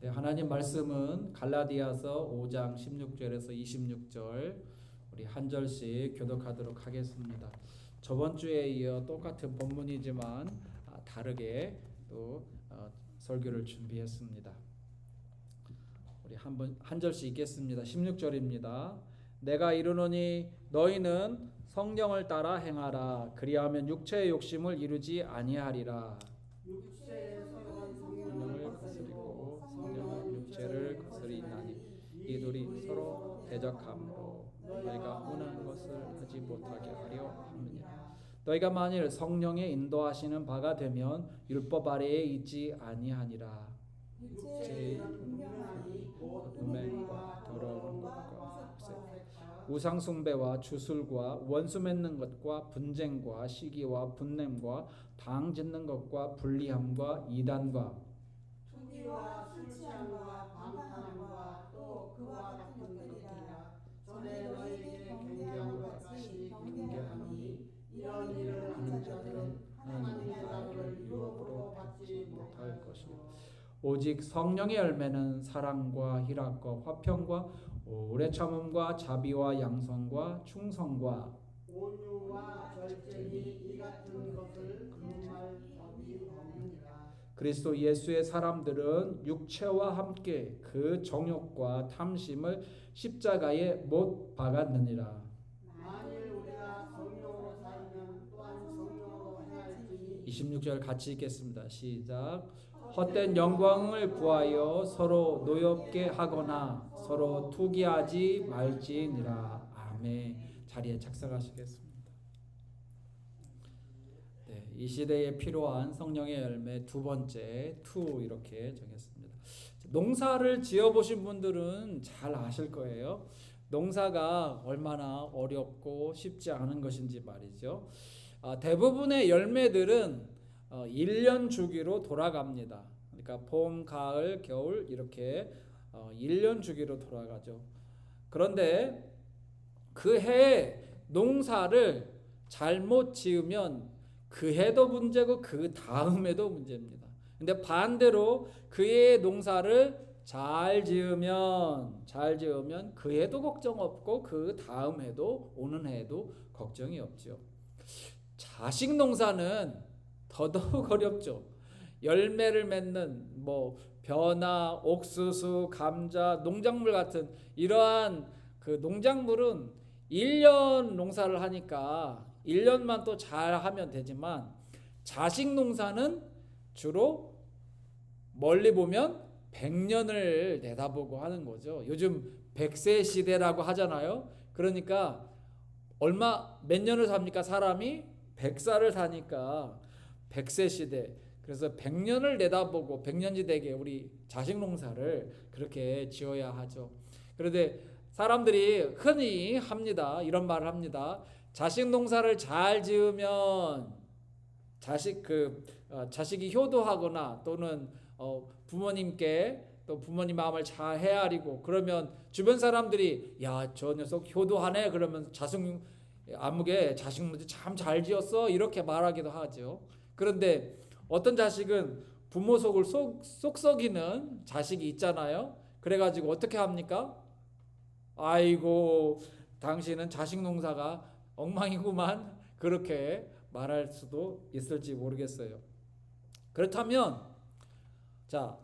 네, 하나님 말씀은 갈라디아서 5장 16절에서 26절 우리 한 절씩 교독하도록 하겠습니다. 저번 주에 이어 똑같은 본문이지만 다르게 또 설교를 준비했습니다. 우리 한 절씩 읽겠습니다. 16절입니다. 내가 이르노니 너희는 성령을 따라 행하라. 그리하면 육체의 욕심을 이루지 아니하리라. 성령을 거스리고 성령은 육체를 거스리나니 이들이 서로 대적함으로 너희가 원하는 것을 하지 못하게 하려 함이니라. 너희가 만일 성령의 인도하시는 바가 되면 율법 아래에 있지 아니하니라. 육체의 음행과 더러운 것과 우상 숭배와 주술과 원수 맺는 것과 분쟁과 시기와 분냄과 당 짓는 것과 불리함과 이단과 투기와 술 취함과 방탕함과 또 그와 같은 것들이라. 전에 너희에게 경계한 것 같이 경계하노니 이런 일을 하는 자들은 하나님의 나라를 유업으로 받지 못할 것이요 오직 성령의 열매는 사랑과 희락과 화평과 오래 참음과 자비와 양선과 충성과 온유와 절제니 이 같은 것을 금할 법이 없느니라. 그리스도 예수의 사람들은 육체와 함께 그 정욕과 탐심을 십자가에 못 박았느니라. 만일 우리가 성령으로 살면 또한 성령으로 행할지니 26절 같이 읽겠습니다. 시작. 헛된 영광을 구하여 서로 노엽게 하거나 서로 투기하지 말지니라. 아멘. 자리에 착석하시겠습니다. 네, 이 시대에 필요한 성령의 열매 두 번째 투 이렇게 정했습니다. 농사를 지어보신 분들은 잘 아실 거예요. 농사가 얼마나 어렵고 쉽지 않은 것인지 말이죠. 대부분의 열매들은 1년 주기로 돌아갑니다. 그러니까 봄, 가을, 겨울 이렇게 1년 주기로 돌아가죠. 그런데 그 해에 농사를 잘못 지으면 그 해도 문제고 그 다음 해도 문제입니다. 근데 반대로 그 해의 농사를 잘 지으면 그 해도 걱정 없고 그 다음 해도 오는 해도 걱정이 없죠. 자식 농사는 더더욱 어렵죠. 열매를 맺는 벼나 옥수수, 감자, 농작물 같은 이러한 그 농작물은 1년 농사를 하니까 1년만 또 잘하면 되지만 자식 농사는 주로 멀리 보면 100년을 내다보고 하는 거죠. 요즘 100세 시대라고 하잖아요. 그러니까 몇 년을 삽니까? 사람이 100살을 사니까 100세 시대. 그래서 100년을 내다보고 100년지 되게 우리 자식 농사를 그렇게 지어야 하죠. 그런데 사람들이 흔히 합니다. 이런 말을 합니다. 자식 농사를 잘 지으면 자식이 효도하거나 또는 부모님께 또 부모님 마음을 잘 헤아리고 그러면 주변 사람들이 야, 저 녀석 효도하네. 그러면 아무개 자식 문제 참 잘 지었어 이렇게 말하기도 하죠. 그런데 어떤 자식은 부모 속을 쏙 썩이는 자식이 있잖아요. 그래가지고 어떻게 합니까? 아이고 당신은 자식 농사가 엉망이구만 그렇게 말할 수도 있을지 모르겠어요. 그렇다면 자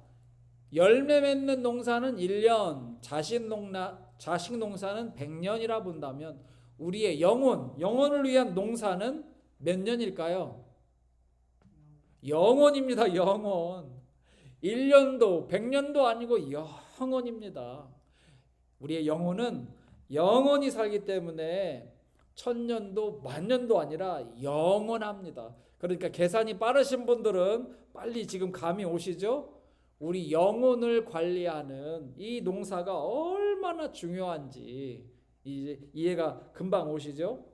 열매 맺는 농사는 1년 자식 농사는 100년이라 본다면 우리의 영혼을 위한 농사는 몇 년일까요? 영원입니다. 영원. 1년도 100년도 아니고 영원입니다. 우리의 영혼은 영원히 살기 때문에 1000년도 만년도 아니라 영원합니다. 그러니까 계산이 빠르신 분들은 빨리 지금 감이 오시죠? 우리 영혼을 관리하는 이 농사가 얼마나 중요한지 이제 이해가 금방 오시죠?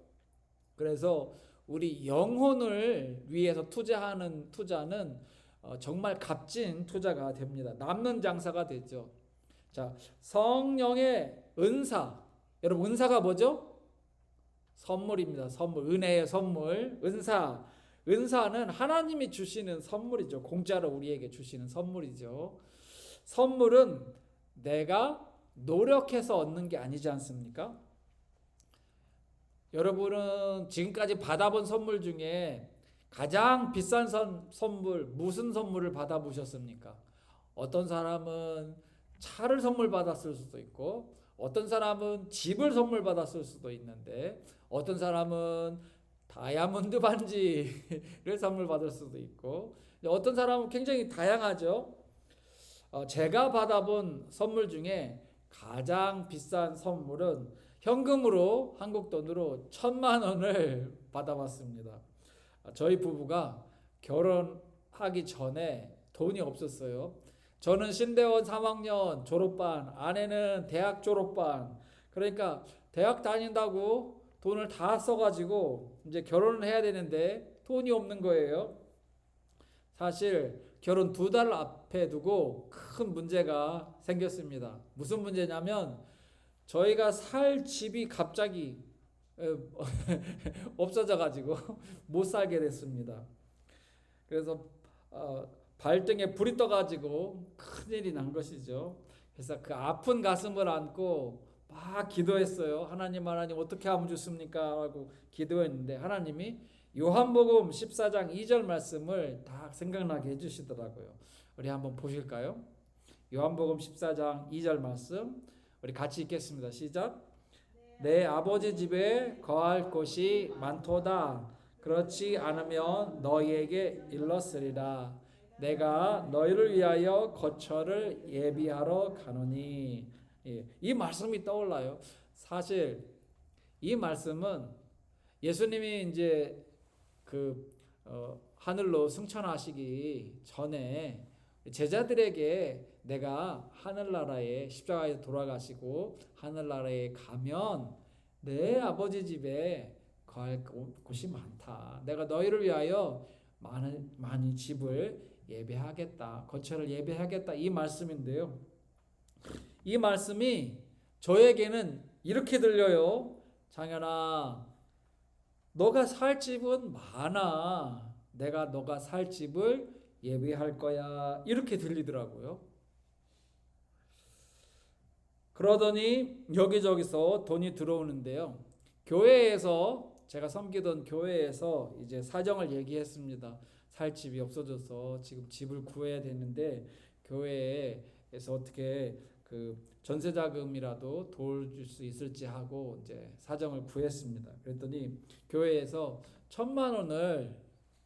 그래서 우리 영혼을 위해서 투자하는 투자는 정말 값진 투자가 됩니다. 남는 장사가 되죠. 자, 성령의 은사. 여러분 은사가 뭐죠? 선물입니다. 선물. 은혜의 선물. 은사는 하나님이 주시는 선물이죠. 공짜로 우리에게 주시는 선물이죠. 선물은 내가 노력해서 얻는 게 아니지 않습니까? 여러분은 지금까지 받아본 선물 중에 가장 비싼 선물, 무슨 선물을 받아보셨습니까? 어떤 사람은 차를 선물 받았을 수도 있고, 어떤 사람은 집을 선물 받았을 수도 있는데, 어떤 사람은 다이아몬드 반지를 선물 받을 수도 있고, 어떤 사람은 굉장히 다양하죠. 제가 받아본 선물 중에 가장 비싼 선물은 현금으로, 한국 돈으로 1,000만 원을 받아봤습니다. 저희 부부가 결혼하기 전에 돈이 없었어요. 저는 신대원 3학년 졸업반, 아내는 대학 졸업반. 그러니까 대학 다닌다고 돈을 다 써가지고 이제 결혼을 해야 되는데 돈이 없는 거예요. 사실 결혼 2달 앞에 두고 큰 문제가 생겼습니다. 무슨 문제냐면 저희가 살 집이 갑자기 없어져 가지고 못 살게 됐습니다. 그래서 발등에 불이 떠 가지고 큰일이 난 것이죠. 그래서 그 아픈 가슴을 안고 막 기도했어요. 하나님 어떻게 하면 좋습니까? 라고 기도했는데 하나님이 요한복음 14장 2절 말씀을 다 생각나게 해주시더라고요. 우리 한번 보실까요? 요한복음 14장 2절 말씀 우리 같이 읽겠습니다. 시작. 내 아버지 집에 거할 곳이 많도다. 그렇지 않으면 너희에게 일렀으리라. 내가 너희를 위하여 거처를 예비하러 가노니. 이 말씀이 떠올라요. 사실 이 말씀은 예수님이 이제 하늘로 승천하시기 전에 제자들에게 내가 하늘나라에 십자가에서 돌아가시고 하늘나라에 가면 내 아버지 집에 거할 곳이 많다. 내가 너희를 위하여 많이 집을 예배하겠다. 거처를 예배하겠다. 이 말씀인데요. 이 말씀이 저에게는 이렇게 들려요. 장현아, 너가 살 집은 많아. 내가 너가 살 집을 예배할 거야. 이렇게 들리더라고요. 그러더니 여기저기서 돈이 들어오는데요. 교회에서 제가 섬기던 교회에서 이제 사정을 얘기했습니다. 살 집이 없어져서 지금 집을 구해야 되는데 교회에서 어떻게 전세 자금이라도 도와줄 수 있을지 하고 이제 사정을 구했습니다. 그랬더니 교회에서 1,000만 원을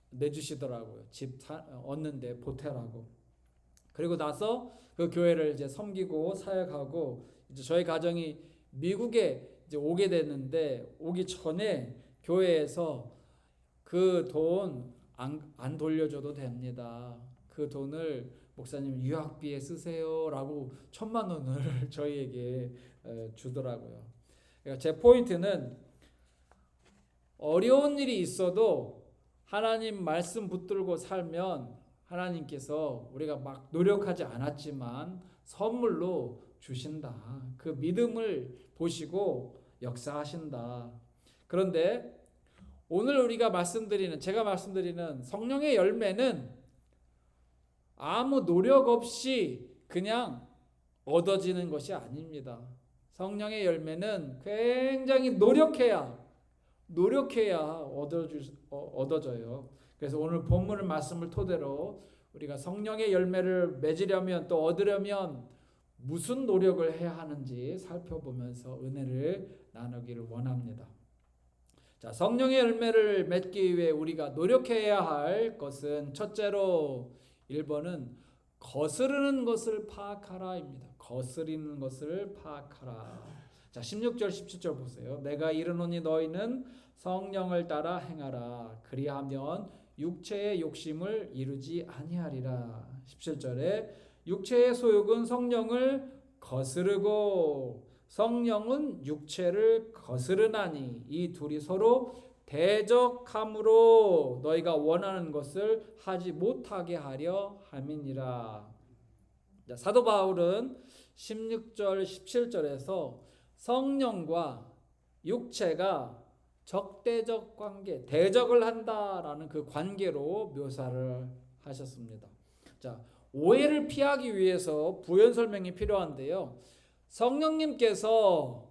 내주시더라고요. 집 얻는데 보태라고. 그리고 나서 그 교회를 이제 섬기고 사역하고 이제 저희 가정이 미국에 이제 오게 됐는데 오기 전에 교회에서 그 돈 안 돌려줘도 됩니다. 그 돈을 목사님 유학비에 쓰세요라고 1,000만 원을 저희에게 주더라고요. 그러니까 제 포인트는 어려운 일이 있어도 하나님 말씀 붙들고 살면 하나님께서 우리가 막 노력하지 않았지만 선물로 주신다. 그 믿음을 보시고 역사하신다. 그런데 오늘 제가 말씀드리는 성령의 열매는 아무 노력 없이 그냥 얻어지는 것이 아닙니다. 성령의 열매는 굉장히 노력해야 얻어져요. 그래서 오늘 본문의 말씀을 토대로 우리가 성령의 열매를 맺으려면 또 얻으려면 무슨 노력을 해야 하는지 살펴보면서 은혜를 나누기를 원합니다. 자, 성령의 열매를 맺기 위해 우리가 노력해야 할 것은 첫째로 1번은 거스르는 것을 파악하라입니다. 거스리는 것을 파악하라. 자, 16절 17절 보세요. 내가 이르노니 너희는 성령을 따라 행하라. 그리하면 육체의 욕심을 이루지 아니하리라. 17절에 육체의 소욕은 성령을 거스르고 성령은 육체를 거스르나니 이 둘이 서로 대적함으로 너희가 원하는 것을 하지 못하게 하려 함이니라. 사도 바울은 16절 17절에서 성령과 육체가 적대적 관계, 대적을 한다라는 그 관계로 묘사를 하셨습니다. 자, 오해를 피하기 위해서 부연 설명이 필요한데요. 성령님께서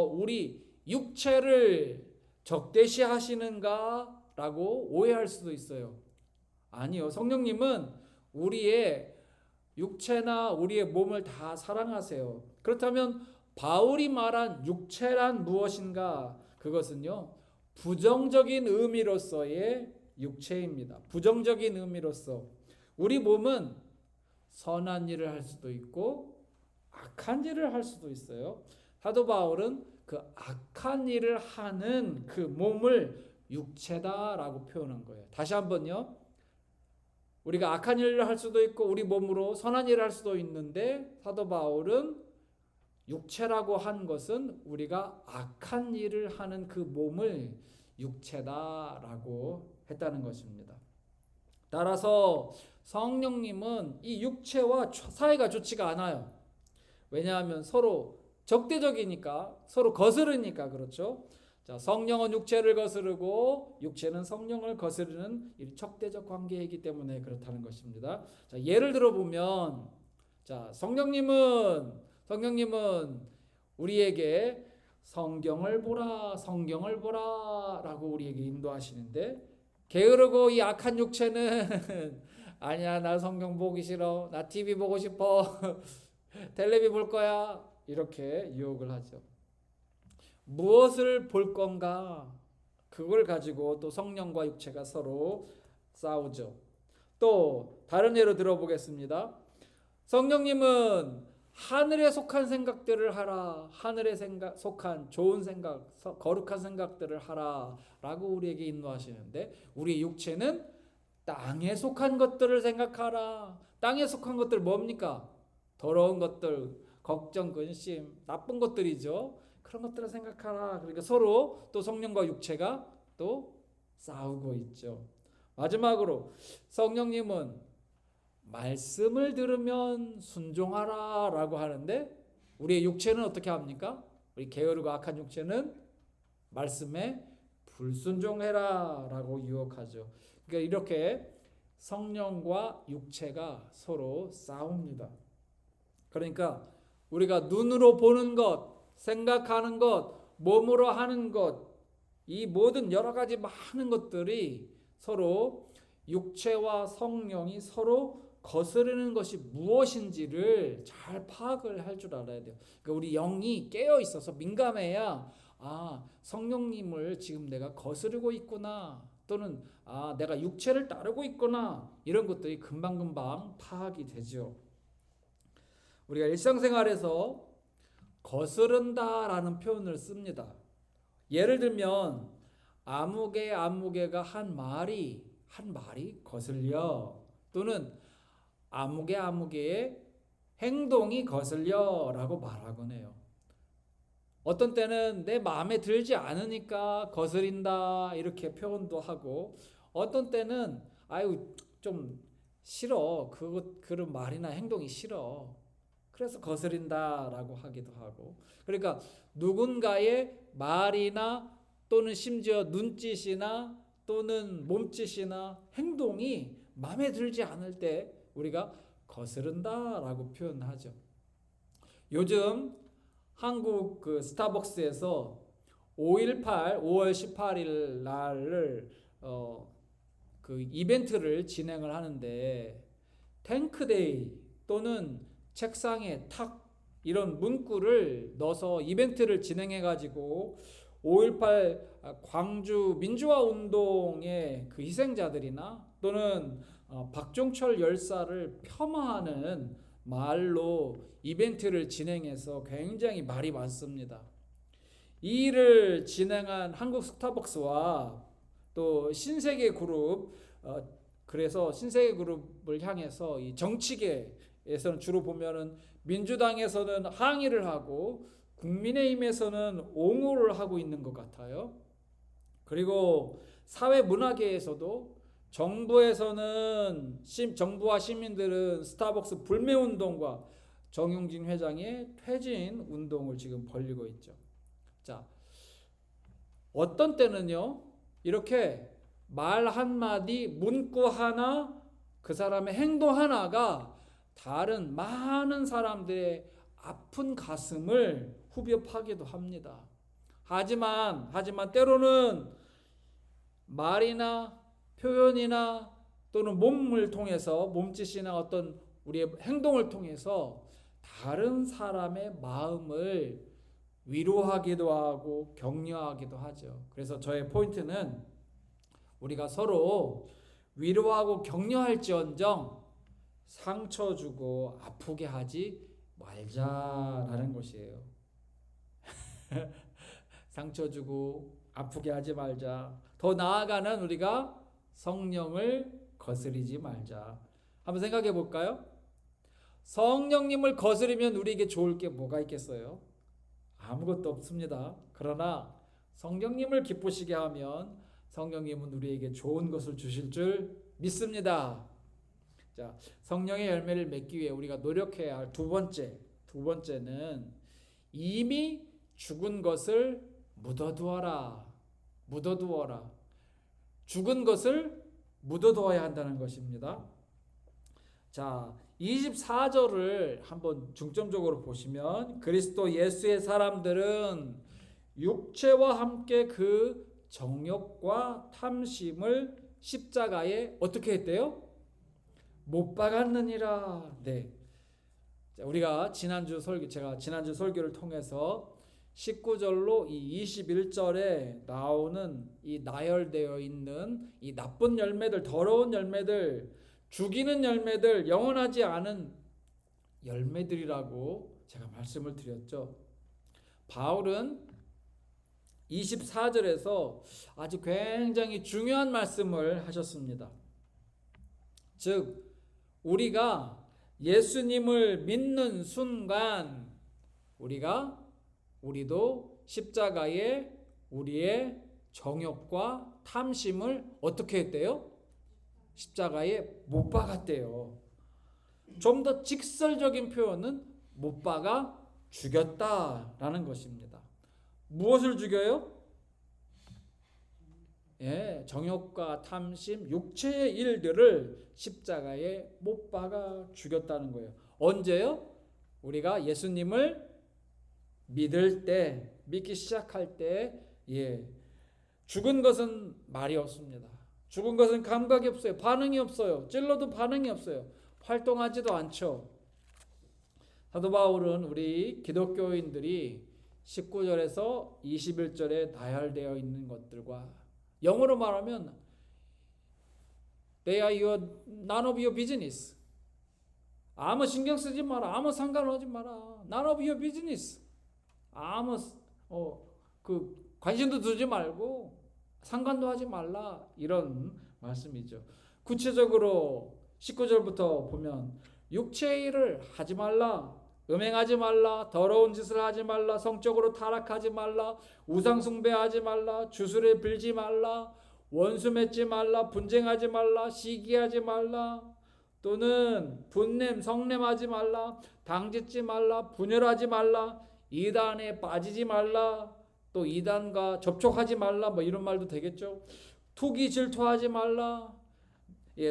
우리 육체를 적대시하시는가라고 오해할 수도 있어요. 아니요. 성령님은 우리의 육체나 우리의 몸을 다 사랑하세요. 그렇다면 바울이 말한 육체란 무엇인가? 그것은요, 부정적인 의미로서의 육체입니다. 부정적인 의미로서 우리 몸은 선한 일을 할 수도 있고 악한 일을 할 수도 있어요. 사도 바울은 그 악한 일을 하는 그 몸을 육체다라고 표현한 거예요. 다시 한번요. 우리가 악한 일을 할 수도 있고 우리 몸으로 선한 일을 할 수도 있는데 사도 바울은 육체라고 한 것은 우리가 악한 일을 하는 그 몸을 육체다라고 했다는 것입니다. 따라서 성령님은 이 육체와 사이가 좋지가 않아요. 왜냐하면 서로 적대적이니까, 서로 거스르니까. 그렇죠? 자, 성령은 육체를 거스르고 육체는 성령을 거스르는 이 적대적 관계이기 때문에 그렇다는 것입니다. 자, 예를 들어 보면, 자, 성령님은 우리에게 성경을 보라라고 우리에게 인도하시는데, 게으르고 이 악한 육체는 아니야, 나 성경 보기 싫어, 나 TV 보고 싶어, 텔레비 볼 거야, 이렇게 유혹을 하죠. 무엇을 볼 건가? 그걸 가지고 또 성령과 육체가 서로 싸우죠. 또 다른 예로 들어보겠습니다. 성령님은 하늘에 속한 생각들을 하라, 하늘에 속한 좋은 생각, 거룩한 생각들을 하라 라고 우리에게 인도하시는데, 우리 육체는 땅에 속한 것들을 생각하라. 땅에 속한 것들 뭡니까? 더러운 것들, 걱정, 근심, 나쁜 것들이죠. 그런 것들을 생각하라. 그러니까 서로 또 성령과 육체가 또 싸우고 있죠. 마지막으로 성령님은 말씀을 들으면 순종하라 라고 하는데, 우리의 육체는 어떻게 합니까? 우리 게으르고 악한 육체는 말씀에 불순종해라 라고 유혹하죠. 그러니까 이렇게 성령과 육체가 서로 싸웁니다. 그러니까 우리가 눈으로 보는 것, 생각하는 것, 몸으로 하는 것, 이 모든 여러 가지 많은 것들이 서로 육체와 성령이 서로 거스르는 것이 무엇인지를 잘 파악을 할 줄 알아야 돼요. 그러니까 우리 영이 깨어 있어서 민감해야, 성령님을 지금 내가 거스르고 있구나, 또는 내가 육체를 따르고 있구나, 이런 것들이 금방금방 파악이 되죠. 우리가 일상생활에서 거스른다라는 표현을 씁니다. 예를 들면 아무개가 한 말이 거슬려, 또는 아무개의 행동이 거슬려라고 말하곤 해요. 어떤 때는 내 마음에 들지 않으니까 거스린다 이렇게 표현도 하고, 어떤 때는 좀 싫어, 그런 말이나 행동이 싫어, 그래서 거스린다라고 하기도 하고. 그러니까 누군가의 말이나 또는 심지어 눈짓이나 또는 몸짓이나 행동이 마음에 들지 않을 때 우리가 거스른다라고 표현하죠. 요즘 한국 그 스타벅스에서 5월 18일 날을 그 이벤트를 진행을 하는데, 탱크데이 또는 책상에 탁 이런 문구를 넣어서 이벤트를 진행해 가지고 5.18 광주 민주화 운동의 그 희생자들이나 또는 박종철 열사를 폄하하는 말로 이벤트를 진행해서 굉장히 말이 많습니다. 이 일을 진행한 한국 스타벅스와 또 신세계 그룹, 그래서 신세계 그룹을 향해서 이 정치계에서는 주로 보면은 민주당에서는 항의를 하고 국민의힘에서는 옹호를 하고 있는 것 같아요. 그리고 사회문화계에서도 정부와 시민들은 스타벅스 불매운동과 정용진 회장의 퇴진 운동을 지금 벌이고 있죠. 자, 어떤 때는요, 이렇게 말 한마디, 문구 하나, 그 사람의 행동 하나가 다른 많은 사람들의 아픈 가슴을 후벼 파기도 합니다. 하지만 때로는 말이나 표현이나 또는 몸을 통해서 몸짓이나 어떤 우리의 행동을 통해서 다른 사람의 마음을 위로하기도 하고 격려하기도 하죠. 그래서 저의 포인트는 우리가 서로 위로하고 격려할지언정 상처 주고 아프게 하지 말자라는 것이에요. 상처 주고 아프게 하지 말자. 더 나아가는 우리가 성령을 거스리지 말자. 한번 생각해 볼까요? 성령님을 거스리면 우리에게 좋을 게 뭐가 있겠어요? 아무것도 없습니다. 그러나 성령님을 기쁘시게 하면 성령님은 우리에게 좋은 것을 주실 줄 믿습니다. 자, 성령의 열매를 맺기 위해 우리가 노력해야 할 두 번째는 이미 죽은 것을 묻어두어라. 죽은 것을 묻어두어야 한다는 것입니다. 자, 24절을 한번 중점적으로 보시면 그리스도 예수의 사람들은 육체와 함께 그 정욕과 탐심을 십자가에 어떻게 했대요? 못 박았느니라. 네. 자, 우리가 제가 지난주 설교를 통해서 19절로 이 21절에 나오는 이 나열되어 있는 이 나쁜 열매들, 더러운 열매들, 죽이는 열매들, 영원하지 않은 열매들이라고 제가 말씀을 드렸죠. 바울은 24절에서 아주 굉장히 중요한 말씀을 하셨습니다. 즉 우리가 예수님을 믿는 순간 우리도 십자가에 우리의 정욕과 탐심을 어떻게 했대요? 십자가에 못 박았대요. 좀 더 직설적인 표현은 못 박아 죽였다라는 것입니다. 무엇을 죽여요? 정욕과 탐심, 육체의 일들을 십자가에 못 박아 죽였다는 거예요. 언제요? 우리가 예수님을 믿을 때, 믿기 시작할 때, 죽은 것은 말이 없습니다. 죽은 것은 감각이 없어요. 반응이 없어요. 찔러도 반응이 없어요. 활동하지도 않죠. 사도 바울은 우리 기독교인들이 19절에서 21절에 나열되어 있는 것들과 영어로 말하면 They are none of your business. 아무 신경 쓰지 마라. 아무 상관하지 마라. None of your business. 아무 관심도 두지 말고 상관도 하지 말라. 이런 말씀이죠. 구체적으로 19절부터 보면 육체의 일을 하지 말라. 음행하지 말라. 더러운 짓을 하지 말라. 성적으로 타락하지 말라. 우상 숭배하지 말라. 주술에 빌지 말라. 원수 맺지 말라. 분쟁하지 말라. 시기하지 말라. 또는 분냄 성냄하지 말라. 당짓지 말라. 분열하지 말라. 이단에 빠지지 말라. 또 이단과 접촉하지 말라. 뭐 이런 말도 되겠죠. 투기 질투하지 말라.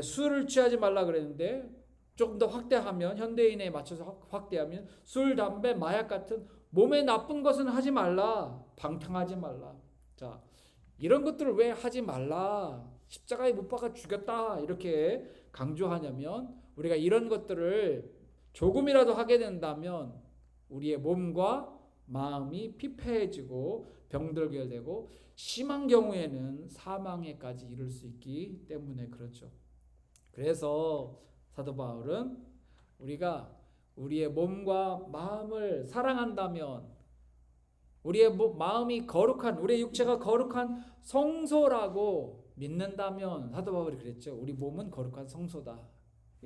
술을 취하지 말라 그랬는데 조금 더 확대하면 현대인에 맞춰서 확대하면 술, 담배, 마약 같은 몸에 나쁜 것은 하지 말라. 방탕하지 말라. 자, 이런 것들을 왜 하지 말라? 십자가에 못 박아 죽였다. 이렇게 강조하냐면 우리가 이런 것들을 조금이라도 하게 된다면 우리의 몸과 마음이 피폐해지고 병들게 되고 심한 경우에는 사망에까지 이를 수 있기 때문에 그렇죠. 그래서 사도 바울은 우리가 우리의 몸과 마음을 사랑한다면 우리의 마음이 거룩한 우리의 육체가 거룩한 성소라고 믿는다면 사도 바울이 그랬죠. 우리 몸은 거룩한 성소다.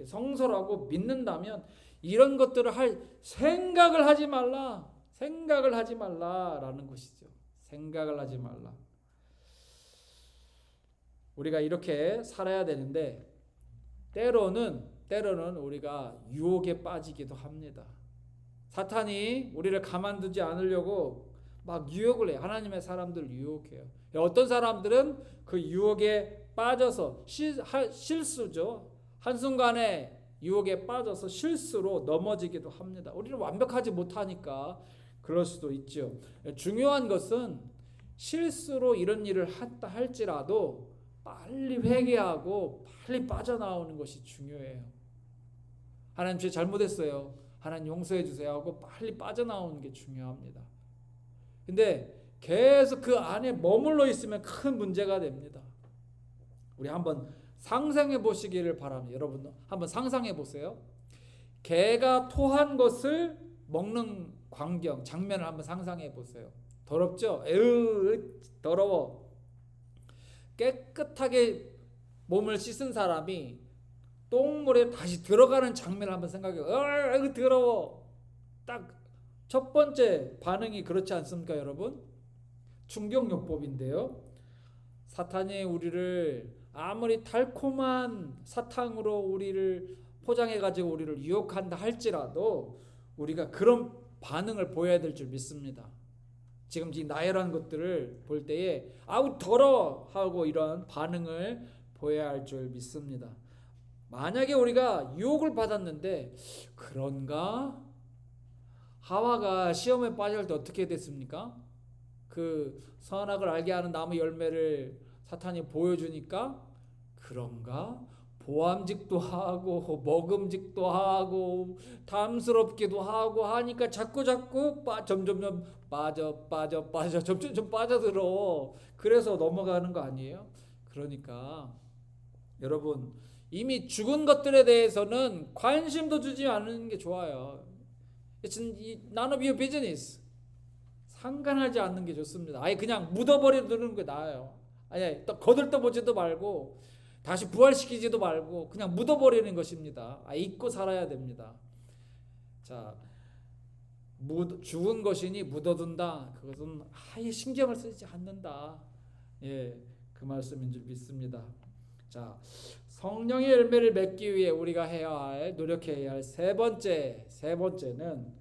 성소라고 믿는다면 이런 것들을 할 생각을 하지 말라라는 것이죠. 생각을 하지 말라. 우리가 이렇게 살아야 되는데 때로는 우리가 유혹에 빠지기도 합니다. 사탄이 우리를 가만두지 않으려고 막 유혹을 해요. 하나님의 사람들을 유혹해요. 어떤 사람들은 그 유혹에 빠져서 실수죠. 한순간에 유혹에 빠져서 실수로 넘어지기도 합니다. 우리는 완벽하지 못하니까 그럴 수도 있죠. 중요한 것은 실수로 이런 일을 했다 할지라도 빨리 회개하고 빨리 빠져나오는 것이 중요해요. 하나님 제 잘못했어요. 하나님 용서해 주세요 하고 빨리 빠져나오는 게 중요합니다. 근데 계속 그 안에 머물러 있으면 큰 문제가 됩니다. 우리 한번 상상해 보시기를 바랍니다. 여러분 한번 상상해 보세요. 개가 토한 것을 먹는 광경, 장면을 한번 상상해 보세요. 더럽죠? 에으 더러워. 깨끗하게 몸을 씻은 사람이 똥물에 다시 들어가는 장면을 한번 생각해. 아이고 더러워. 딱 첫 번째 반응이 그렇지 않습니까, 여러분? 충격요법인데요. 사탄이 우리를 아무리 달콤한 사탕으로 우리를 포장해 가지고 우리를 유혹한다 할지라도 우리가 그런 반응을 보여야 될 줄 믿습니다. 지금 이 나열한 것들을 볼 때에 아우 더러워 하고 이런 반응을 보여야 할 줄 믿습니다. 만약에 우리가 유혹을 받았는데 그런가? 하와가 시험에 빠질 때 어떻게 됐습니까? 그 선악을 알게 하는 나무 열매를 사탄이 보여주니까 그런가? 보암직도 하고 먹음직도 하고 탐스럽기도 하고 하니까 자꾸 점점 빠져 점점 빠져들어. 그래서 넘어가는 거 아니에요? 그러니까 여러분 이미 죽은 것들에 대해서는 관심도 주지 않는 게 좋아요. It's none of your business. 상관하지 않는 게 좋습니다. 아예 그냥 묻어버리는 게 나아요. 아니 거들떠보지도 말고 다시 부활시키지도 말고 그냥 묻어버리는 것입니다. 잊고 살아야 됩니다. 자, 죽은 것이니 묻어둔다. 그것은 아예 신경을 쓰지 않는다. 예, 그 말씀인 줄 믿습니다. 자, 성령의 열매를 맺기 위해 우리가 노력해야 할 세 번째는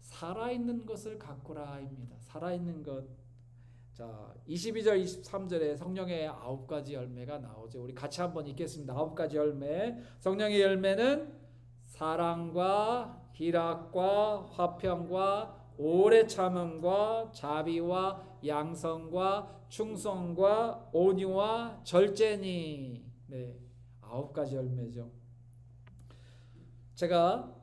살아있는 것을 가꾸라입니다. 살아있는 것. 자, 22절 23절에 성령의 9가지 열매가 나오죠. 우리 같이 한번 읽겠습니다. 9가지 열매. 성령의 열매는 사랑과 희락과 화평과 오래 참음과 자비와 양성과 충성과 온유와 절제니. 네, 9가지 열매죠. 제가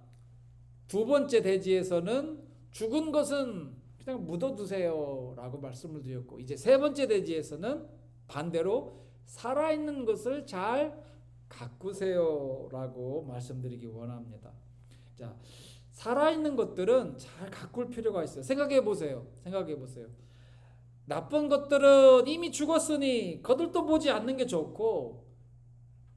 두 번째 대지에서는 죽은 것은 그냥 묻어두세요 라고 말씀을 드렸고, 이제 세 번째 대지에서는 반대로 살아있는 것을 잘 가꾸세요 라고 말씀드리기 원합니다. 자, 살아있는 것들은 잘 가꿀 필요가 있어요. 생각해 보세요. 나쁜 것들은 이미 죽었으니 거들떠보지 않는 게 좋고,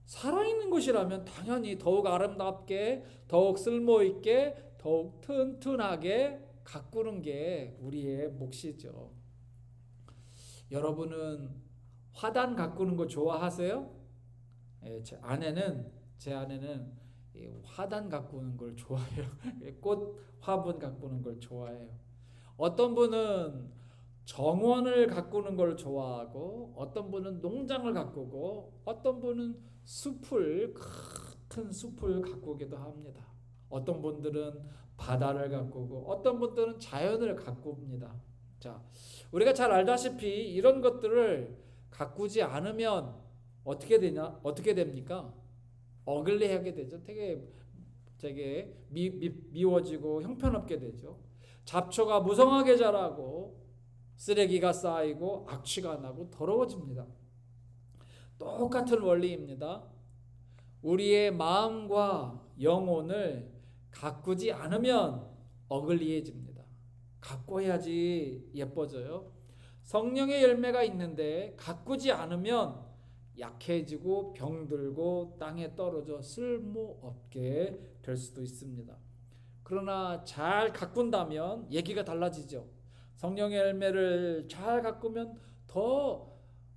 살아있는 것이라면 당연히 더욱 아름답게, 더욱 쓸모있게, 더욱 튼튼하게 가꾸는 게 우리의 몫이죠. 여러분은 화단 가꾸는 거 좋아하세요? 제 아내는 화단 가꾸는 걸 좋아해요. 꽃 화분 가꾸는 걸 좋아해요. 어떤 분은 정원을 가꾸는 걸 좋아하고, 어떤 분은 농장을 가꾸고, 어떤 분은 큰 숲을 가꾸기도 합니다. 어떤 분들은 바다를 가꾸고, 어떤 분들은 자연을 가꿉니다. 자, 우리가 잘 알다시피 이런 것들을 가꾸지 않으면 어떻게 됩니까? 어글리하게 되죠. 되게 미워지고 형편없게 되죠. 잡초가 무성하게 자라고, 쓰레기가 쌓이고, 악취가 나고 더러워집니다. 똑같은 원리입니다. 우리의 마음과 영혼을 가꾸지 않으면 어글리해집니다. 가꿔야지 예뻐져요. 성령의 열매가 있는데 가꾸지 않으면 약해지고 병들고 땅에 떨어져 쓸모없게 될 수도 있습니다. 그러나 잘 가꾼다면 얘기가 달라지죠. 성령의 열매를 잘 가꾸면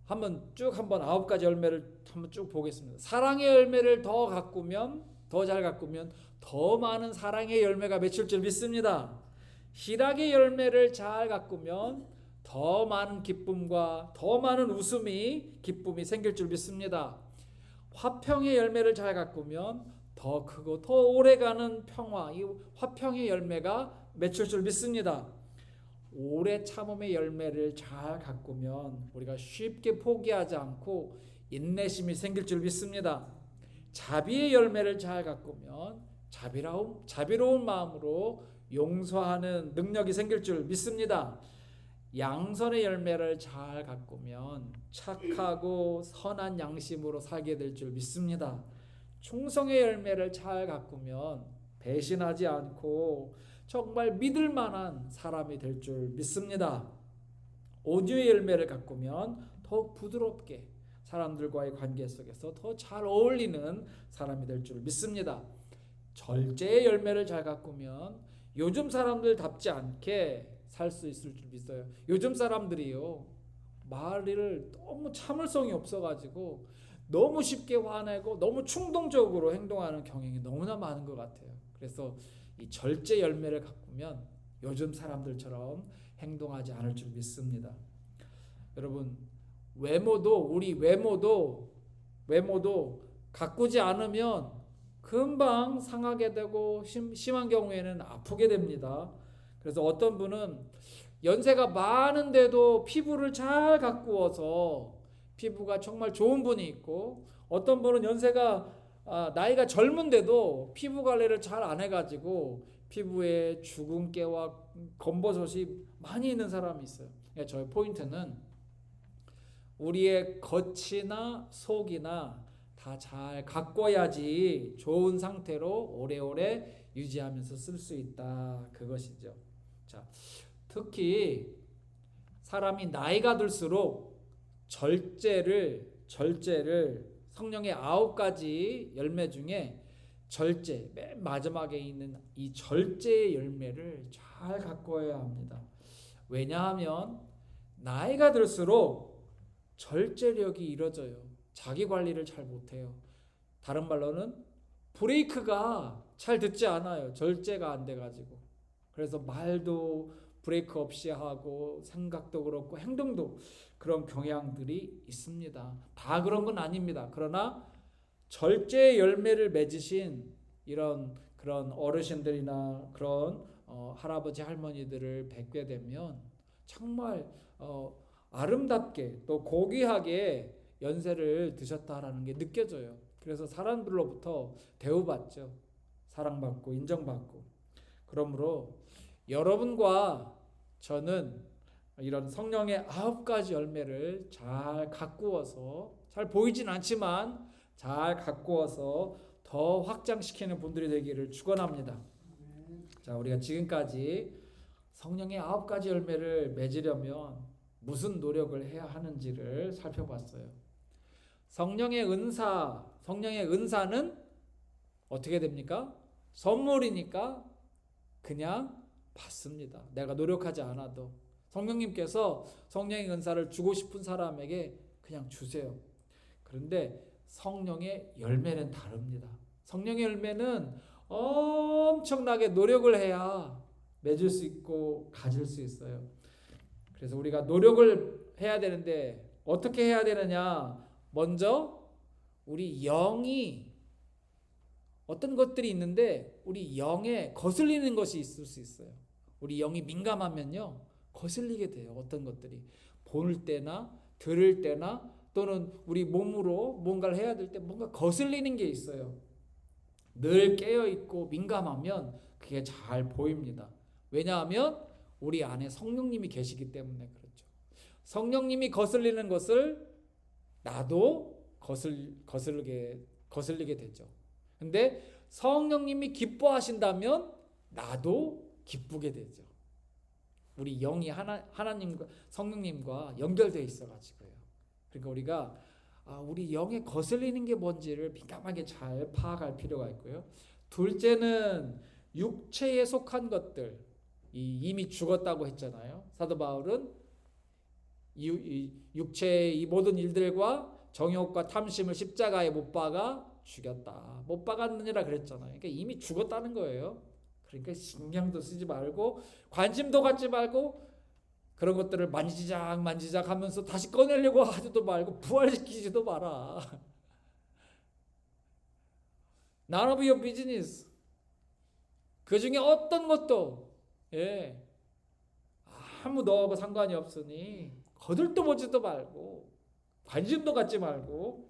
한번 9가지 열매를 한번 쭉 보겠습니다. 사랑의 열매를 더 잘 가꾸면 더 많은 사랑의 열매가 맺힐 줄 믿습니다. 희락의 열매를 잘 가꾸면 더 많은 기쁨과 더 많은 기쁨이 생길 줄 믿습니다. 화평의 열매를 잘 가꾸면 더 크고 더 오래가는 평화, 이 화평의 열매가 맺힐 줄 믿습니다. 오래 참음의 열매를 잘 가꾸면 우리가 쉽게 포기하지 않고 인내심이 생길 줄 믿습니다. 자비의 열매를 잘 가꾸면 자비로운 마음으로 용서하는 능력이 생길 줄 믿습니다. 양선의 열매를 잘 가꾸면 착하고 선한 양심으로 살게 될 줄 믿습니다. 충성의 열매를 잘 가꾸면 배신하지 않고 정말 믿을 만한 사람이 될 줄 믿습니다. 온유의 열매를 가꾸면 더욱 부드럽게 사람들과의 관계 속에서 더 잘 어울리는 사람이 될 줄 믿습니다. 절제의 열매를 잘 가꾸면 요즘 사람들답지 않게 살 수 있을 줄 믿어요. 요즘 사람들이요, 말을 너무 참을성이 없어가지고 너무 쉽게 화내고 너무 충동적으로 행동하는 경향이 너무나 많은 것 같아요. 그래서 이 절제 열매를 가꾸면 요즘 사람들처럼 행동하지 않을 줄 믿습니다. 여러분, 우리 외모도 가꾸지 않으면 금방 상하게 되고 심한 경우에는 아프게 됩니다. 그래서 어떤 분은 연세가 많은데도 피부를 잘 가꾸어서 피부가 정말 좋은 분이 있고, 어떤 분은 나이가 젊은데도 피부 관리를 잘 안 해가지고 피부에 주근깨와 검버섯이 많이 있는 사람이 있어요. 그러니까 저의 포인트는 우리의 겉이나 속이나 다 잘 가꿔야지 좋은 상태로 오래오래 유지하면서 쓸 수 있다, 그것이죠. 자, 특히 사람이 나이가 들수록 절제를 성령의 9가지 열매 중에 절제, 맨 마지막에 있는 이 절제의 열매를 잘 가꿔야 합니다. 왜냐하면 나이가 들수록 절제력이 이뤄져요. 자기 관리를 잘 못해요. 다른 말로는 브레이크가 잘 듣지 않아요. 절제가 안 돼가지고. 그래서 말도 브레이크 없이 하고 생각도 그렇고 행동도 그런 경향들이 있습니다. 다 그런 건 아닙니다. 그러나 절제의 열매를 맺으신 그런 어르신들이나 그런 할아버지 할머니들을 뵙게 되면 정말 아름답게 또 고귀하게 연세를 드셨다라는 게 느껴져요. 그래서 사람들로부터 대우받죠. 사랑받고 인정받고. 그러므로 여러분과 저는 이런 성령의 9가지 열매를 잘 가꾸어서, 잘 보이진 않지만 잘 가꾸어서 더 확장시키는 분들이 되기를 축원합니다. 자, 우리가 지금까지 성령의 9가지 열매를 맺으려면 무슨 노력을 해야 하는지를 살펴봤어요. 성령의 은사는 어떻게 됩니까? 선물이니까 그냥 받습니다. 내가 노력하지 않아도 성령님께서 성령의 은사를 주고 싶은 사람에게 그냥 주세요. 그런데 성령의 열매는 다릅니다. 성령의 열매는 엄청나게 노력을 해야 맺을 수 있고 가질 수 있어요. 그래서 우리가 노력을 해야 되는데 어떻게 해야 되느냐? 먼저 우리 영이, 어떤 것들이 있는데 우리 영에 거슬리는 것이 있을 수 있어요. 우리 영이 민감하면요, 거슬리게 돼요. 어떤 것들이 볼 때나 들을 때나 또는 우리 몸으로 뭔가를 해야 될 때 뭔가 거슬리는 게 있어요. 늘 깨어있고 민감하면 그게 잘 보입니다. 왜냐하면 우리 안에 성령님이 계시기 때문에 그렇죠. 성령님이 거슬리는 것을 나도 거슬리게 되죠. 근데 성령님이 기뻐하신다면 나도 기쁘게 되죠. 우리 영이 하나님과 성령님과 연결되어 있어가지고요. 그러니까 우리가 우리 영에 거슬리는 게 뭔지를 민감하게 잘 파악할 필요가 있고요. 둘째는 육체에 속한 것들, 이미 죽었다고 했잖아요. 사도 바울은 육체의 이 모든 일들과 정욕과 탐심을 십자가에 못 박아 죽였다. 못 박았느니라 그랬잖아요. 그러니까 이미 죽었다는 거예요. 그러니까 신경도 쓰지 말고 관심도 갖지 말고 그런 것들을 만지작 하면서 다시 꺼내려고 하지도 말고 부활시키지도 마라. None of your business. 그 중에 어떤 것도 아무 너하고 상관이 없으니 거들떠 보지도 말고 관심도 갖지 말고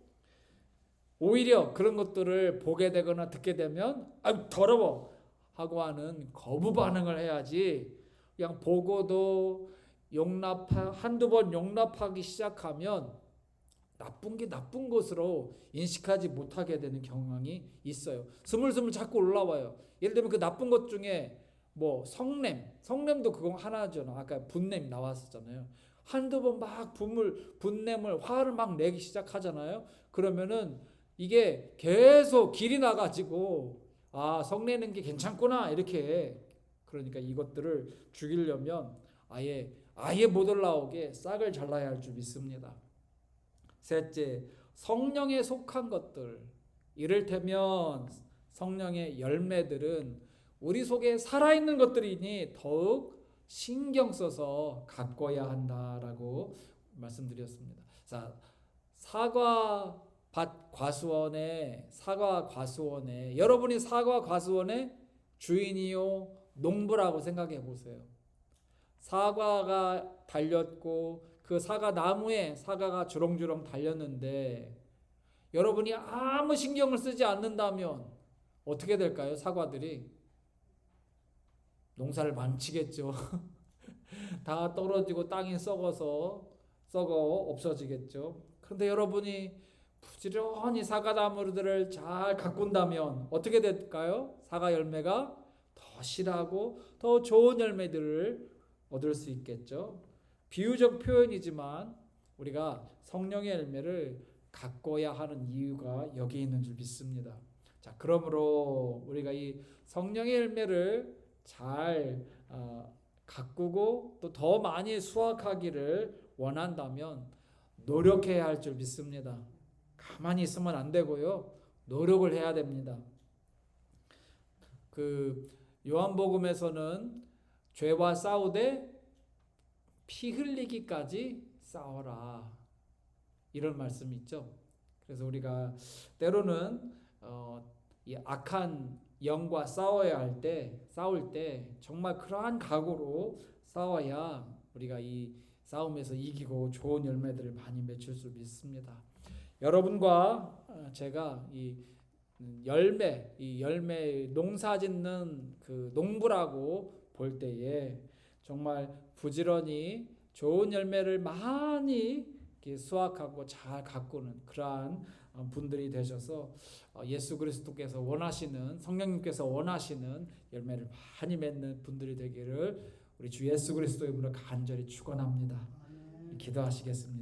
오히려 그런 것들을 보게 되거나 듣게 되면 더러워 하고 하는 거부 반응을 해야지. 그냥 보고도 한두 번 용납하기 시작하면 나쁜 게 나쁜 것으로 인식하지 못하게 되는 경향이 있어요. 스물스물 자꾸 올라와요. 예를 들면 그 나쁜 것 중에 뭐 성냄도 그거 하나죠. 아까 분냄 나왔었잖아요. 한두 번 막 분냄을 화를 막 내기 시작하잖아요. 그러면은 이게 계속 길이 나가지고 성내는 게 괜찮구나 이렇게. 그러니까 이것들을 죽이려면 아예 못 올라오게 싹을 잘라야 할 줄 믿습니다. 셋째, 성령에 속한 것들, 이를테면 성령의 열매들은 우리 속에 살아있는 것들이니 더욱 신경 써서 가꿔야 한다라고 말씀드렸습니다. 자, 사과 과수원에 여러분이 사과 과수원의 주인이요 농부라고 생각해 보세요. 사과가 달렸고 그 사과 나무에 사과가 주렁주렁 달렸는데 여러분이 아무 신경을 쓰지 않는다면 어떻게 될까요? 사과들이 농사를 망치겠죠. 다 떨어지고 땅이 썩어 없어지겠죠. 그런데 여러분이 부지런히 사과 나무들을 잘 가꾼다면 어떻게 될까요? 사과 열매가 더 실하고 더 좋은 열매들을 얻을 수 있겠죠. 비유적 표현이지만 우리가 성령의 열매를 가꿔야 하는 이유가 여기 있는 줄 믿습니다. 자, 그러므로 우리가 이 성령의 열매를 잘 가꾸고 또 더 많이 수확하기를 원한다면 노력해야 할 줄 믿습니다. 가만히 있으면 안 되고요. 노력을 해야 됩니다. 그 요한복음에서는 죄와 싸우되 피 흘리기까지 싸워라 이런 말씀이 있죠. 그래서 우리가 때로는 이 악한 영과 싸울 때 정말 그러한 각오로 싸워야 우리가 이 싸움에서 이기고 좋은 열매들을 많이 맺을 수 믿습니다. 여러분과 제가 이 열매 농사짓는 그 농부라고 볼 때에 정말 부지런히 좋은 열매를 많이 수확하고 잘 가꾸는 그러한 분들이 되셔서 예수 그리스도께서 원하시는 성령님께서 원하시는 열매를 많이 맺는 분들이 되기를 우리 주 예수 그리스도의 이름으로 간절히 축원합니다. 기도하시겠습니다.